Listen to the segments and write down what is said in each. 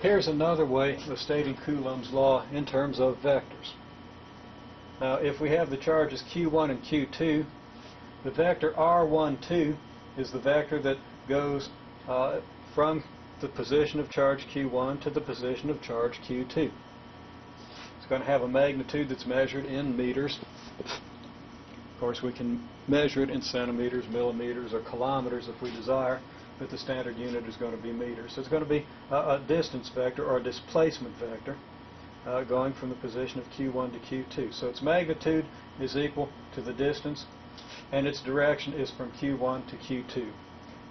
Here's another way of stating Coulomb's law in terms of vectors. Now, if we have the charges Q1 and Q2, the vector R12 is the vector that goes from the position of charge Q1 to the position of charge Q2. It's going to have a magnitude that's measured in meters. Of course, we can measure it in centimeters, millimeters, or kilometers if we desire, but the standard unit is going to be meters. So it's going to be a distance vector or a displacement vector going from the position of Q1 to Q2. So its magnitude is equal to the distance, and its direction is from Q1 to Q2.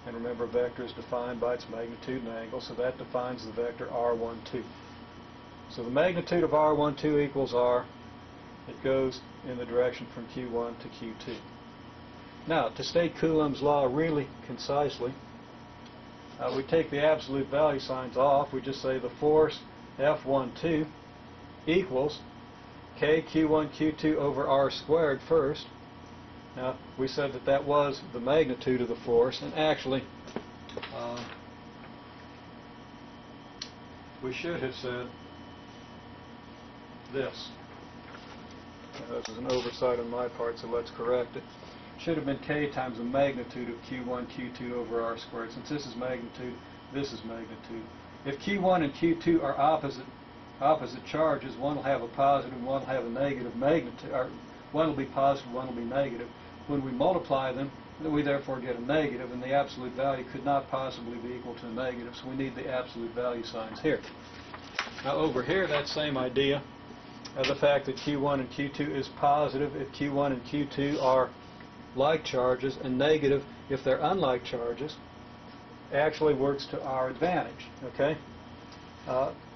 And remember, vector is defined by its magnitude and angle, so that defines the vector R12. So the magnitude of R12 equals R. It goes in the direction from Q1 to Q2. Now, to state Coulomb's law really concisely, we take the absolute value signs off. We just say the force F12 equals K Q1 Q2 over R squared first. Now, we said that that was the magnitude of the force, and actually we should have said this. This is an oversight on my part, so let's correct it. Should have been K times the magnitude of Q1 Q2 over R squared. Since this is magnitude, this is magnitude. If Q1 and Q2 are opposite charges, one will have a positive and one will have a negative magnitude, or one will be positive, one will be negative. When we multiply them, we therefore get a negative, and the absolute value could not possibly be equal to a negative, so we need the absolute value signs here. Now over here, that same idea, the fact that Q1 and Q2 is positive if Q1 and Q2 are like charges, and negative if they're unlike charges, actually works to our advantage. Okay?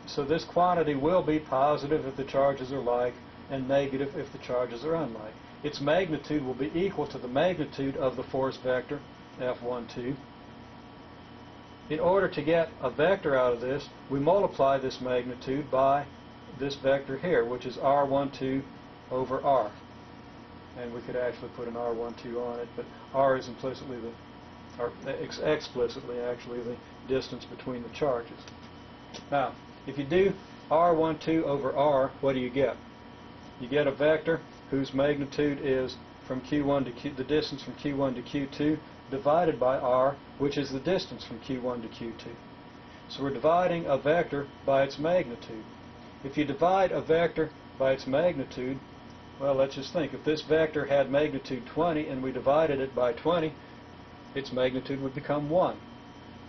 So this quantity will be positive if the charges are like, and negative if the charges are unlike. Its magnitude will be equal to the magnitude of the force vector, F12. In order to get a vector out of this, we multiply this magnitude by this vector here, which is R12 over R. And we could actually put an R12 on it, but R is implicitly explicitly actually the distance between the charges. Now, if you do R12 over R, what do you get? You get a vector whose magnitude is from Q1 to Q, the distance from Q1 to Q2, divided by R, which is the distance from Q1 to Q2. So we're dividing a vector by its magnitude. If you divide a vector by its magnitude, well, let's just think. If this vector had magnitude 20 and we divided it by 20, its magnitude would become 1.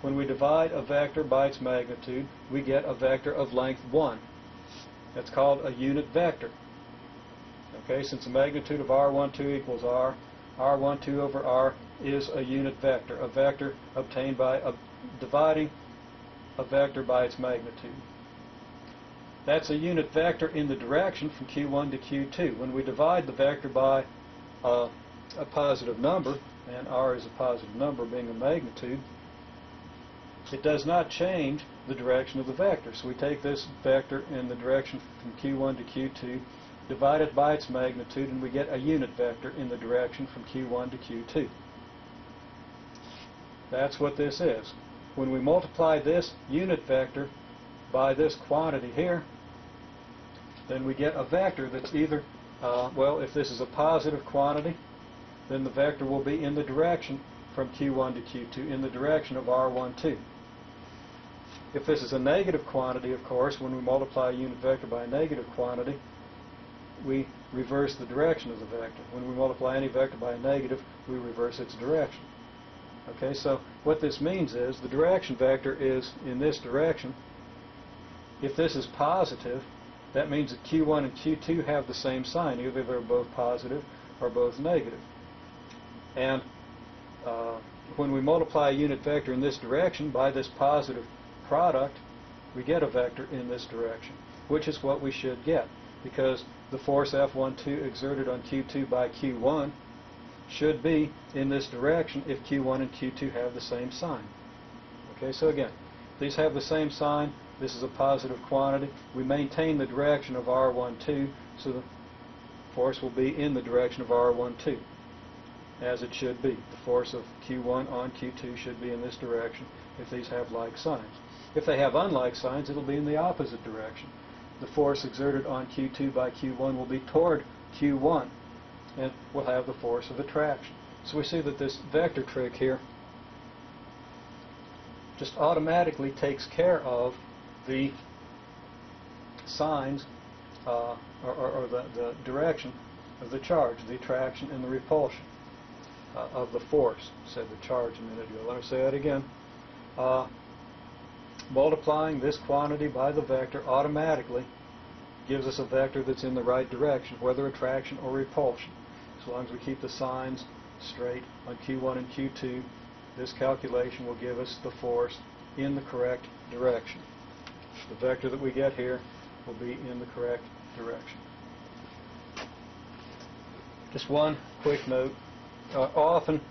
When we divide a vector by its magnitude, we get a vector of length 1. That's called a unit vector. Okay, since the magnitude of R12 equals R, R12 over R is a unit vector obtained by dividing a vector by its magnitude. That's a unit vector in the direction from Q1 to Q2. When we divide the vector by a positive number, and R is a positive number being a magnitude, it does not change the direction of the vector. So we take this vector in the direction from Q1 to Q2, divide it by its magnitude, and we get a unit vector in the direction from Q1 to Q2. That's what this is. When we multiply this unit vector by this quantity here, then we get a vector that's either, well, if this is a positive quantity, then the vector will be in the direction from Q1 to Q2, in the direction of R12. If this is a negative quantity, of course, when we multiply a unit vector by a negative quantity, we reverse the direction of the vector. When we multiply any vector by a negative, we reverse its direction. Okay, so what this means is the direction vector is in this direction. If this is positive, that means that Q1 and Q2 have the same sign. Either they're both positive or both negative. And when we multiply a unit vector in this direction by this positive product, we get a vector in this direction, which is what we should get, because the force F12 exerted on Q2 by Q1 should be in this direction if Q1 and Q2 have the same sign. Okay, so again, these have the same sign. This is a positive quantity. We maintain the direction of R12, so the force will be in the direction of R12, as it should be. The force of Q1 on Q2 should be in this direction if these have like signs. If they have unlike signs, it'll be in the opposite direction. The force exerted on Q2 by Q1 will be toward Q1, and we'll have the force of attraction. So we see that this vector trick here just automatically takes care of the signs or the direction of the charge, the attraction and the repulsion of the force. Said the charge a minute ago. Let me say that again. Multiplying this quantity by the vector automatically gives us a vector that's in the right direction, whether attraction or repulsion. As long as we keep the signs straight on Q1 and Q2, this calculation will give us the force in the correct direction. The vector that we get here will be in the correct direction. Just one quick note. Often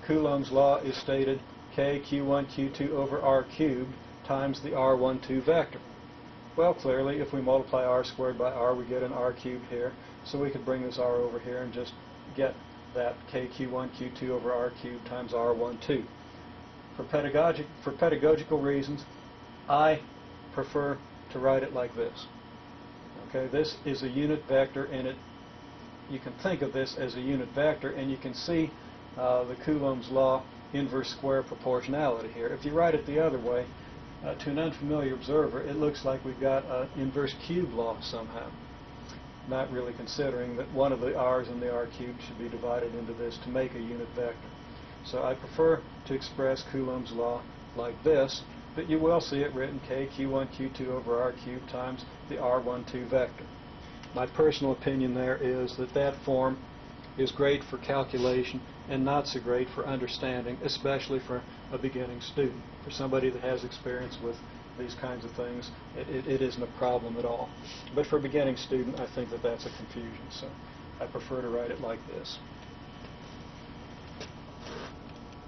Coulomb's law is stated K Q1 Q2 over R cubed times the R12 vector. Well, clearly, if we multiply R squared by R, we get an R cubed here. So we could bring this R over here and just get that K Q1 Q2 over R cubed times R12. For pedagogical reasons, I prefer to write it like this. Okay, this is a unit vector, and you can think of this as a unit vector, and you can see the Coulomb's law inverse square proportionality here. If you write it the other way, to an unfamiliar observer, it looks like we've got an inverse cube law somehow, not really considering that one of the r's in the r cubed should be divided into this to make a unit vector. So I prefer to express Coulomb's law like this, but you will see it written K Q1 Q2 over R cubed times the R12 vector. My personal opinion there is that that form is great for calculation and not so great for understanding, especially for a beginning student. For somebody that has experience with these kinds of things, it isn't a problem at all. But for a beginning student, I think that that's a confusion, so I prefer to write it like this.